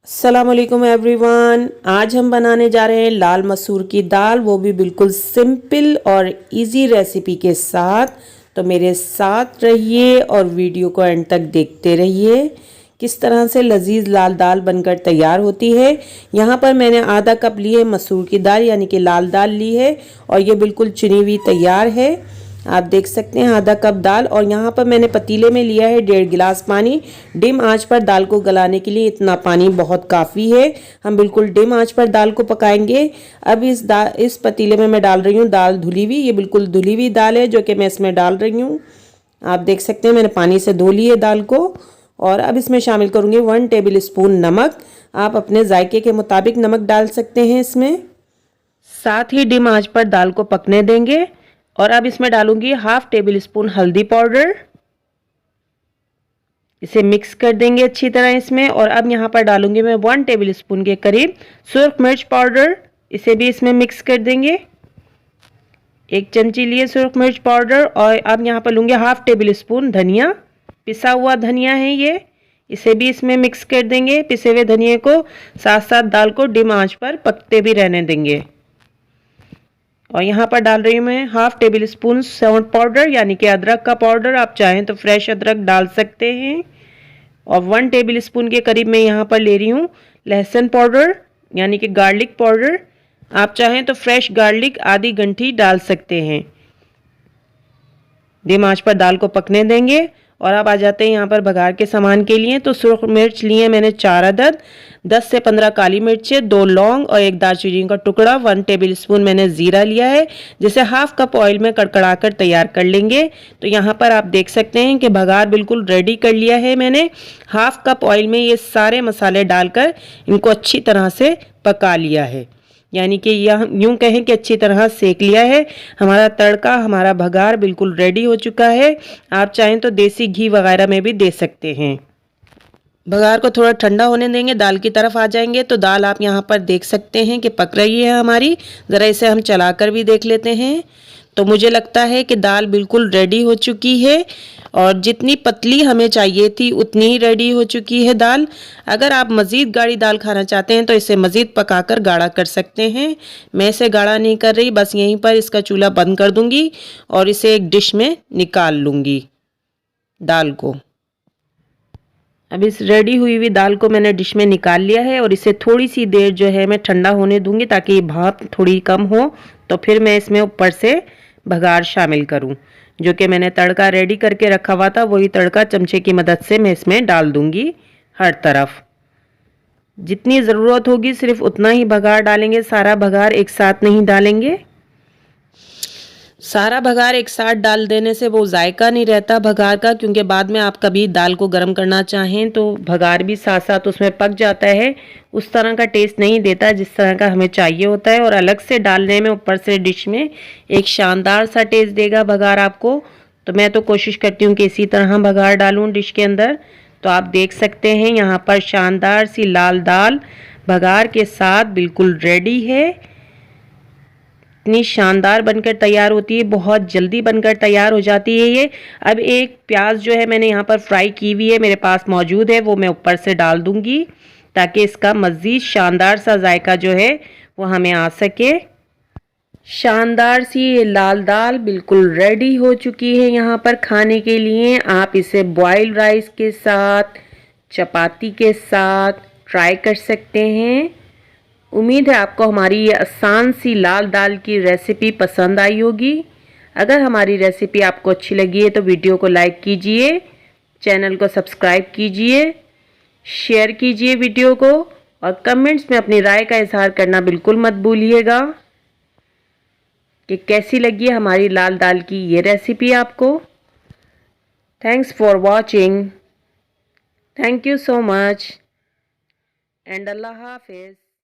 अस्सलामुअलैकुम एवरीवन। आज हम बनाने जा रहे हैं लाल मसूर की दाल, वो भी बिल्कुल सिंपल और इजी रेसिपी के साथ। तो मेरे साथ रहिए और वीडियो को एंड तक देखते रहिए किस तरह से लजीज लाल दाल बनकर तैयार होती है। यहाँ पर मैंने आधा कप ली है मसूर की दाल यानी कि लाल दाल ली है और ये बिल्कुल चुनी हुई तैयार है। आप देख सकते हैं आधा कप दाल। और यहाँ पर मैंने पतीले में लिया है 1.5 गिलास पानी। डिम आंच पर दाल को गलाने के लिए इतना पानी बहुत काफ़ी है। हम बिल्कुल डिम आंच पर दाल को पकाएंगे। अब इस पतीले में मैं डाल रही हूँ दाल धुली हुई। ये बिल्कुल धुली हुई दाल है जो कि मैं इसमें डाल रही हूँ। आप देख सकते हैं मैंने पानी से धो ली है दाल को। और अब इसमें शामिल करूँगी 1 टेबल स्पून नमक। आप अपने जायके के मुताबिक नमक डाल सकते हैं इसमें। साथ ही डिम आंच पर दाल को पकने देंगे। और अब इसमें डालूंगी 1/2 टेबल स्पून हल्दी पाउडर। इसे मिक्स कर देंगे अच्छी तरह इसमें। और अब यहाँ पर डालूंगी मैं 1 टेबल स्पून के करीब सुर्ख मिर्च पाउडर। इसे भी इसमें मिक्स कर देंगे। 1 चमची लिए सुर्ख मिर्च पाउडर। और अब यहाँ पर लूँगी 1/2 टेबल स्पून धनिया, पिसा हुआ धनिया है ये। इसे भी इसमें मिक्स कर देंगे। पिसे हुए धनिया को साथ साथ दाल को डिम आंच पर पकते भी रहने देंगे। और यहाँ पर डाल रही हूँ मैं 1/2 टेबल स्पून सौंठ पाउडर यानी कि अदरक का पाउडर। आप चाहें तो फ्रेश अदरक डाल सकते हैं। और 1 टेबल स्पून के करीब मैं यहाँ पर ले रही हूँ लहसुन पाउडर यानी कि गार्लिक पाउडर। आप चाहें तो फ्रेश गार्लिक आधी गंठी डाल सकते हैं। धीमी आंच पर दाल को पकने देंगे। और अब आ जाते हैं यहाँ पर बघार के सामान के लिए। तो सुर्ख मिर्च लिए मैंने 4 अदद, 10 से 15 काली मिर्चें, 2 लौंग और 1 दालचीनी का टुकड़ा, 1 टेबल स्पून मैंने ज़ीरा लिया है जिसे 1/2 कप ऑयल में कड़कड़ा कर तैयार कर लेंगे। तो यहाँ पर आप देख सकते हैं कि बघार बिल्कुल रेडी कर लिया है मैंने। 1/2 कप ऑयल में ये सारे मसाले डालकर इनको अच्छी तरह से पका लिया है, यानी कि यह यूँ कहें कि अच्छी तरह सेक लिया है। हमारा तड़का, हमारा बघार बिल्कुल रेडी हो चुका है। आप चाहें तो देसी घी वगैरह में भी दे सकते हैं। बघार को थोड़ा ठंडा होने देंगे, दाल की तरफ आ जाएंगे। तो दाल आप यहाँ पर देख सकते हैं कि पक रही है हमारी। ज़रा इसे हम चलाकर भी देख लेते हैं। तो मुझे लगता है कि दाल बिल्कुल रेडी हो चुकी है और जितनी पतली हमें चाहिए थी उतनी ही रेडी हो चुकी है दाल। अगर आप मज़ीद गाढ़ी दाल खाना चाहते हैं तो इसे मज़ीद पकाकर गाढ़ा कर सकते हैं। मैं इसे गाढ़ा नहीं कर रही, बस यहीं पर इसका चूल्हा बंद कर दूंगी और इसे एक डिश में निकाल लूँगी दाल को। अब इस रेडी हुई हुई दाल को मैंने डिश में निकाल लिया है और इसे थोड़ी सी देर जो है मैं ठंडा होने दूंगी ताकि भाप थोड़ी कम हो। तो फिर मैं इसमें ऊपर से बघार शामिल करूं। जो कि मैंने तड़का रेडी करके रखा हुआ था वही तड़का चमचे की मदद से मैं इसमें डाल दूंगी हर तरफ। जितनी ज़रूरत होगी सिर्फ उतना ही बघार डालेंगे, सारा बघार एक साथ नहीं डालेंगे। सारा बघार एक साथ डाल देने से वो जायका नहीं रहता बघार का, क्योंकि बाद में आप कभी दाल को गर्म करना चाहें तो बघार भी साथ साथ उसमें पक जाता है। उस तरह का टेस्ट नहीं देता जिस तरह का हमें चाहिए होता है। और अलग से डालने में ऊपर से डिश में एक शानदार सा टेस्ट देगा बघार आपको। तो मैं तो कोशिश करती हूँ कि इसी तरह बघार डालूँ डिश के अंदर। तो आप देख सकते हैं यहाँ पर शानदार सी लाल दाल बघार के साथ बिल्कुल रेडी है। इतनी शानदार बनकर तैयार होती है, बहुत जल्दी बनकर तैयार हो जाती है ये। अब एक प्याज जो है मैंने यहाँ पर फ्राई की हुई है, मेरे पास मौजूद है, वो मैं ऊपर से डाल दूँगी ताकि इसका मज़ीद शानदार सा जायका जो है वो हमें आ सके। शानदार सी ये लाल दाल बिल्कुल रेडी हो चुकी है यहाँ पर खाने के लिए। आप इसे बॉइल्ड राइस के साथ, चपाती के साथ ट्राई कर सकते हैं। उम्मीद है आपको हमारी ये आसान सी लाल दाल की रेसिपी पसंद आई होगी। अगर हमारी रेसिपी आपको अच्छी लगी है तो वीडियो को लाइक कीजिए, चैनल को सब्सक्राइब कीजिए, शेयर कीजिए वीडियो को और कमेंट्स में अपनी राय का इजहार करना बिल्कुल मत भूलिएगा कि कैसी लगी हमारी लाल दाल की ये रेसिपी आपको। Thanks for watching. Thank you so much and अल्लाह हाफिज़।